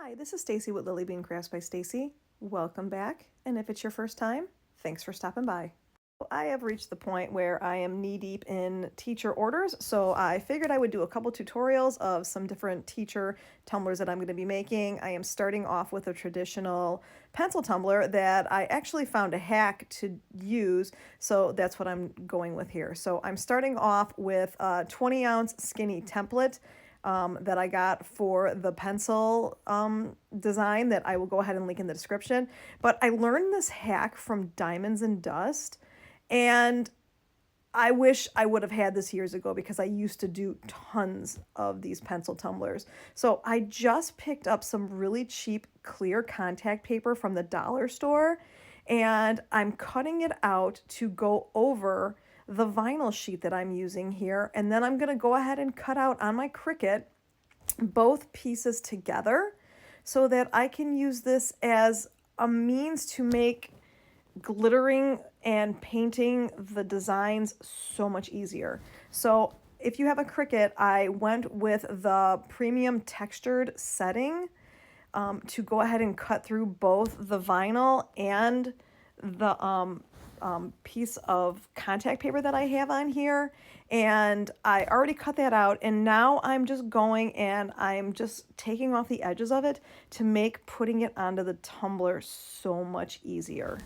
Hi, this is Stacy with Lily Bean Crafts by Stacy. Welcome back, and if it's your first time, thanks for stopping by. I have reached the point where I am knee-deep in teacher orders, so I figured I would do a couple tutorials of some different teacher tumblers that I'm going to be making. I am starting off with a traditional pencil tumbler that I actually found a hack to use, so that's what I'm going with here. So I'm starting off with a 20-ounce skinny template that I got for the pencil design that I will go ahead and link in the description. But I learned this hack from Diamonds and Dust, and I wish I would have had this years ago because I used to do tons of these pencil tumblers. So I just picked up some really cheap clear contact paper from the dollar store, and I'm cutting it out to go over the vinyl sheet that I'm using here. And then I'm going to go ahead and cut out on my Cricut both pieces together so that I can use this as a means to make glittering and painting the designs so much easier. So if you have a Cricut, I went with the premium textured setting to go ahead and cut through both the vinyl and the piece of contact paper that I have on here. And I already cut that out, and now I'm just going and I'm just taking off the edges of it to make putting it onto the tumbler so much easier.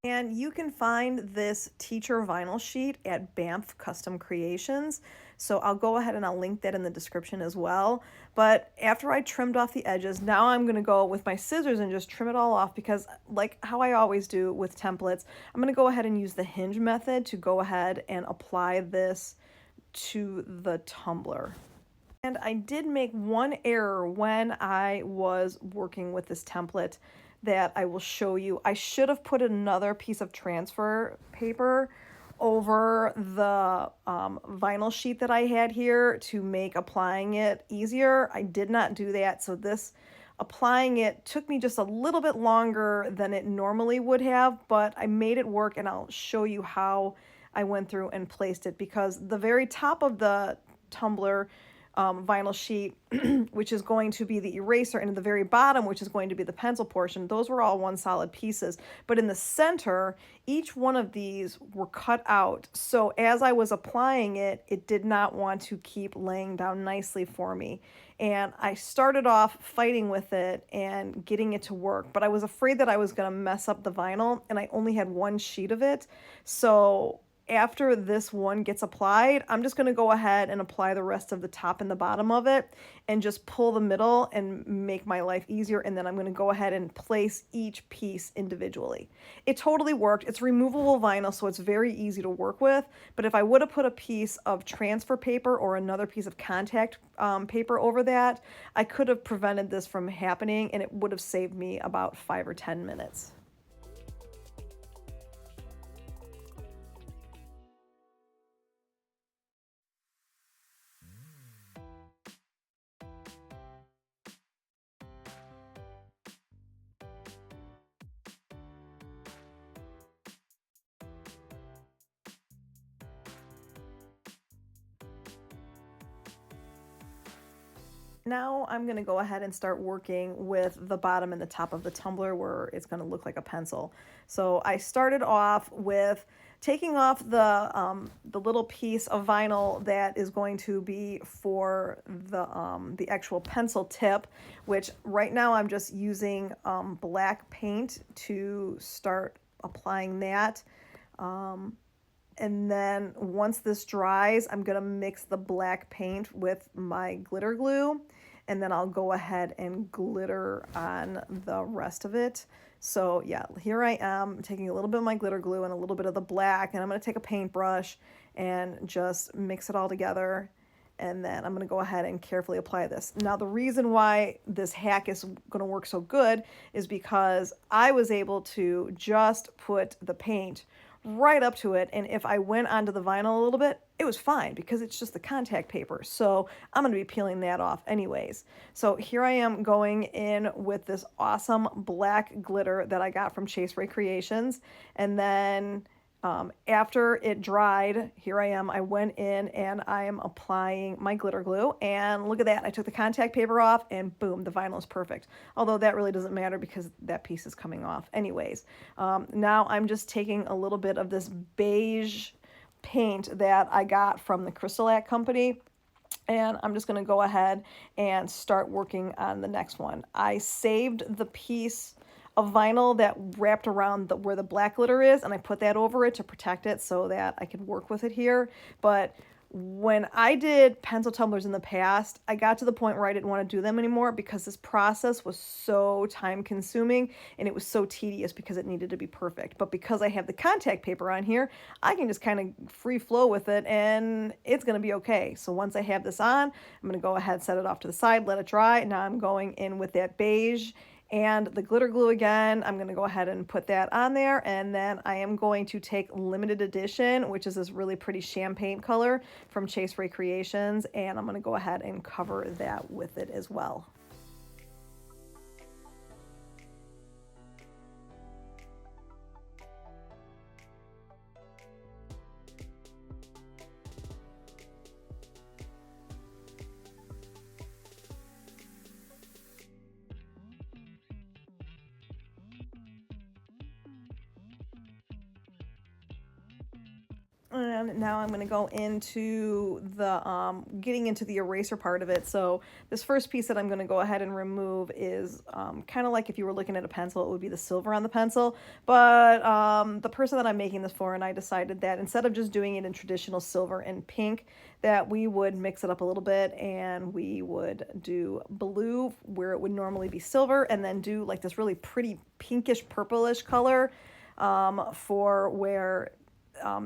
And you can find this teacher vinyl sheet at Banff Custom Creations. So I'll go ahead and I'll link that in the description as well. But after I trimmed off the edges, now I'm going to go with my scissors and just trim it all off because, like how I always do with templates, I'm going to go ahead and use the hinge method to go ahead and apply this to the tumbler. And I did make one error when I was working with this template that I will show you. I should have put another piece of transfer paper over the vinyl sheet that I had here to make applying it easier. I did not do that, so this applying it took me just a little bit longer than it normally would have, but I made it work, and I'll show you how I went through and placed it, because the very top of the tumbler vinyl sheet, which is going to be the eraser, and at the very bottom, which is going to be the pencil portion, those were all one solid pieces. But in the center, each one of these were cut out. So as I was applying it, it did not want to keep laying down nicely for me. And I started off fighting with it and getting it to work, but I was afraid that I was going to mess up the vinyl, and I only had one sheet of it. So after this one gets applied, I'm just going to go ahead and apply the rest of the top and the bottom of it and just pull the middle and make my life easier. And then I'm going to go ahead and place each piece individually. It totally worked. It's removable vinyl, so it's very easy to work with. But if I would have put a piece of transfer paper or another piece of contact paper over that, I could have prevented this from happening, and it would have saved me about 5 or 10 minutes. Now I'm going to go ahead and start working with the bottom and the top of the tumbler where it's going to look like a pencil. So I started off with taking off the little piece of vinyl that is going to be for the actual pencil tip, which right now I'm just using black paint to start applying that. And then once this dries, I'm going to mix the black paint with my glitter glue, and then I'll go ahead and glitter on the rest of it. So yeah, here I am taking a little bit of my glitter glue and a little bit of the black, and I'm going to take a paintbrush and just mix it all together. And then I'm going to go ahead and carefully apply this. Now, the reason why this hack is going to work so good is because I was able to just put the paint right up to it, and if I went onto the vinyl a little bit, it was fine because it's just the contact paper. So I'm going to be peeling that off anyways. So here I am going in with this awesome black glitter that I got from Gracefully Creations, and then After it dried, here I am, I went in and I am applying my glitter glue, and look at that, I took the contact paper off and boom, the vinyl is perfect. Although that really doesn't matter because that piece is coming off anyways. Now I'm just taking a little bit of this beige paint that I got from the Crystal Company, and I'm just going to go ahead and start working on the next one. I saved the piece of vinyl that wrapped around where the black glitter is, and I put that over it to protect it so that I could work with it here. But when I did pencil tumblers in the past, I got to the point where I didn't want to do them anymore because this process was so time consuming and it was so tedious because it needed to be perfect. But because I have the contact paper on here, I can just kind of free flow with it and it's going to be okay. So once I have this on, I'm going to go ahead, set it off to the side, let it dry. Now I'm going in with that beige and the glitter glue again. I'm going to go ahead and put that on there, and then I am going to take Limited Edition, which is this really pretty champagne color from Gracefully Creations, and I'm going to go ahead and cover that with it as well. And now I'm going to go into the getting into the eraser part of it. So this first piece that I'm going to go ahead and remove is kind of like if you were looking at a pencil, it would be the silver on the pencil. But the person that I'm making this for and I decided that instead of just doing it in traditional silver and pink, that we would mix it up a little bit and we would do blue where it would normally be silver, and then do like this really pretty pinkish purplish color for where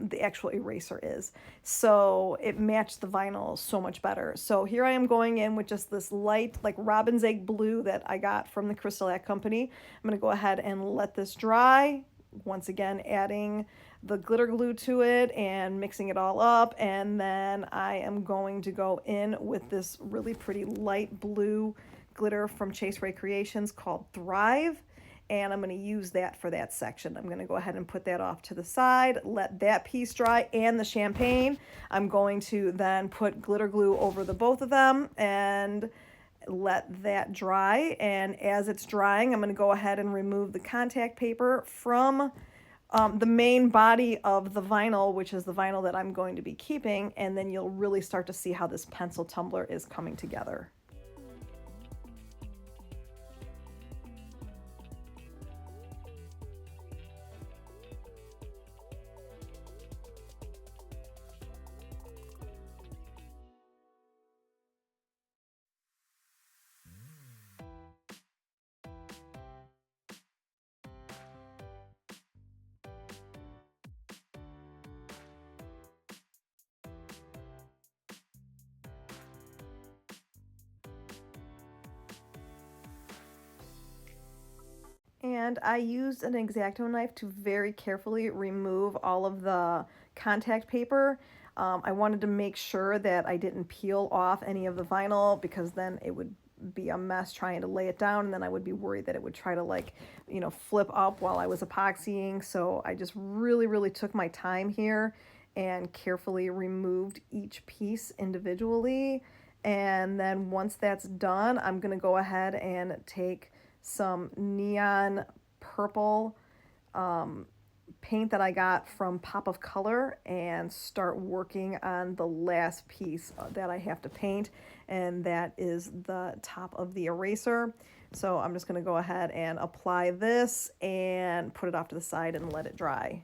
the actual eraser is. So it matched the vinyl so much better. So here I am going in with just this light, like robin's egg blue that I got from the Crystal Company. I'm going to go ahead and let this dry. Once again, adding the glitter glue to it and mixing it all up. And then I am going to go in with this really pretty light blue glitter from Gracefully Creations called Thrive. And I'm going to use that for that section. I'm going to go ahead and put that off to the side, let that piece dry, and the champagne. I'm going to then put glitter glue over the both of them and let that dry. And as it's drying, I'm going to go ahead and remove the contact paper from the main body of the vinyl, which is the vinyl that I'm going to be keeping, and then you'll really start to see how this pencil tumbler is coming together. And I used an X-Acto knife to very carefully remove all of the contact paper. I wanted to make sure that I didn't peel off any of the vinyl because then it would be a mess trying to lay it down, and then I would be worried that it would try to, like, flip up while I was epoxying. So I just really took my time here and carefully removed each piece individually. And then once that's done, I'm going to go ahead and take some neon purple paint that I got from Pop of Color and start working on the last piece that I have to paint, and that is the top of the eraser. So I'm just going to go ahead and apply this and put it off to the side and let it dry.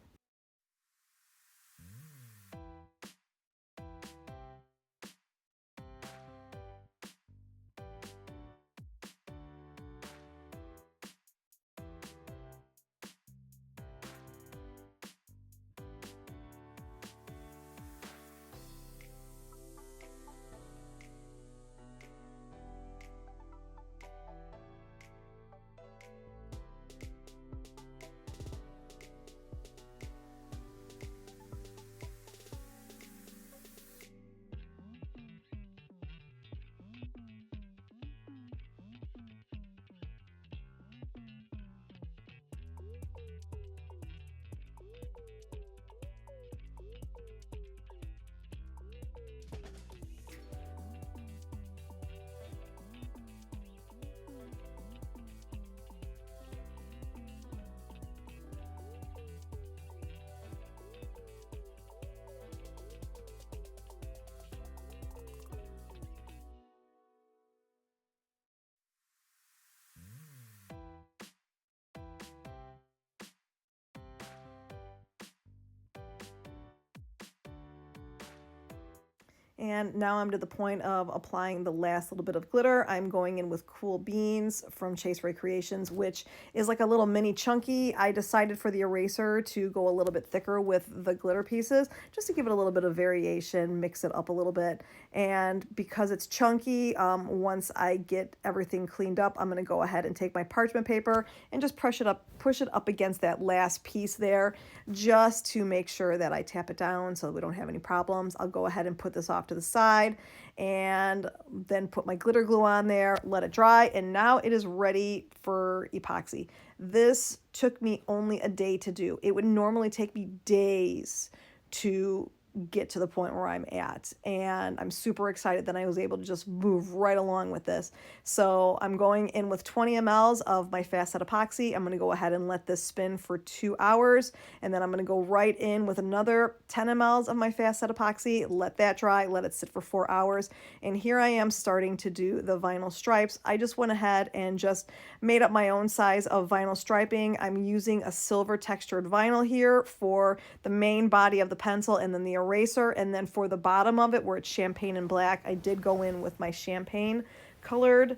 And now I'm to the point of applying the last little bit of glitter. I'm going in with Cool Beans from Chase Ray Creations, which is like a little mini chunky. I decided for the eraser to go a little bit thicker with the glitter pieces, just to give it a little bit of variation, mix it up a little bit. And because it's chunky, once I get everything cleaned up, I'm going to go ahead and take my parchment paper and just push it up against that last piece there, just to make sure that I tap it down so we don't have any problems. I'll go ahead and put this off to the side and then put my glitter glue on there, let it dry, and now it is ready for epoxy. This took me only a day to do. It would normally take me days to get to the point where I'm at, and I'm super excited that I was able to just move right along with this. So I'm going in with 20 mLs of my fast set epoxy. I'm going to go ahead and let this spin for 2 hours, and then I'm going to go right in with another 10 mLs of my fast set epoxy, let that dry, let it sit for 4 hours, and here I am starting to do the vinyl stripes. I just went ahead and just made up my own size of vinyl striping. I'm using a silver textured vinyl here for the main body of the pencil and then the eraser, and then for the bottom of it where it's champagne and black, I did go in with my champagne colored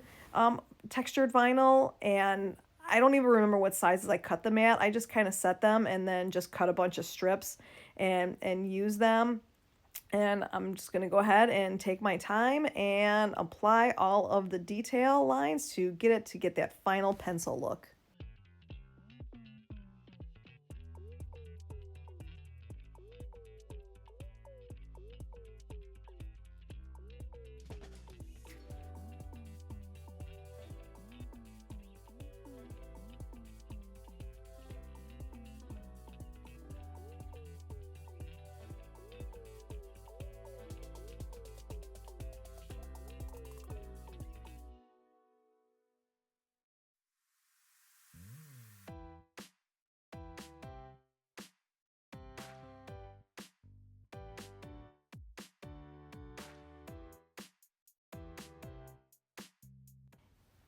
textured vinyl, and I don't even remember what sizes I cut them at. I just kind of set them and then just cut a bunch of strips and use them. And I'm just going to go ahead and take my time and apply all of the detail lines to get that final pencil look.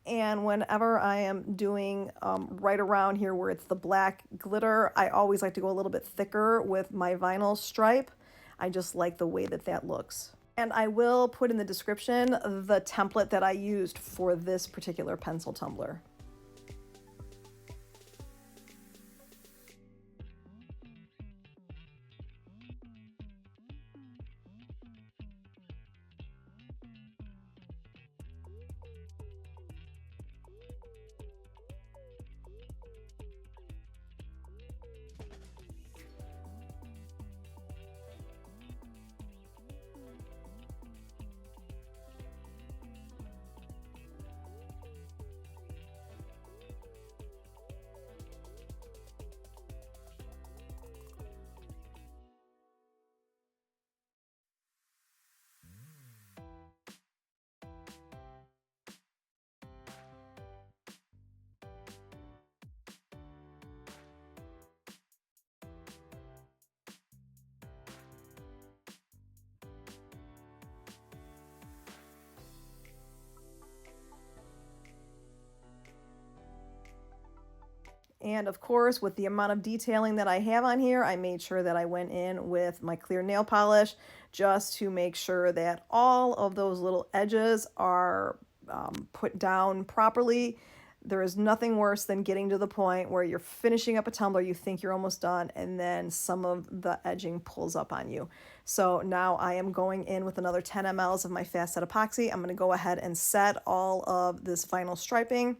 And whenever I am doing right around here where it's the black glitter, I always like to go a little bit thicker with my vinyl stripe. I just like the way that that looks. And I will put in the description the template that I used for this particular pencil tumbler. And of course, with the amount of detailing that I have on here, I made sure that I went in with my clear nail polish just to make sure that all of those little edges are put down properly. There is nothing worse than getting to the point where you're finishing up a tumbler, you think you're almost done, and then some of the edging pulls up on you. So now I am going in with another 10 mLs of my fast set epoxy. I'm going to go ahead and set all of this vinyl striping.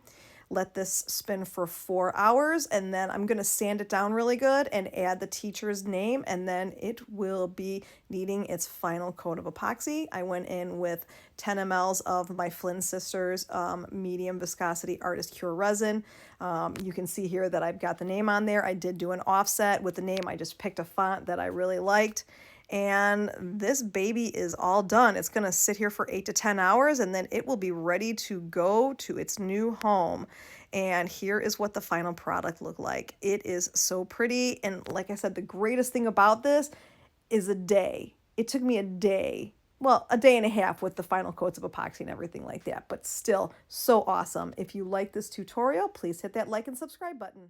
Let this spin for 4 hours, and then I'm going to sand it down really good and add the teacher's name, and then it will be needing its final coat of epoxy. I went in with 10 mLs of my Flynn Sisters medium viscosity artist cure resin. You can see here that I've got the name on there. I did do an offset with the name. I just picked a font that I really liked. And this baby is all done. It's going to sit here for 8 to 10 hours, and then it will be ready to go to its new home. And here is what the final product looked like. It is so pretty. And like I said, the greatest thing about this is a day. It took me a day. Well, a day and a half with the final coats of epoxy and everything like that, but still so awesome. If you like this tutorial, please hit that like and subscribe button.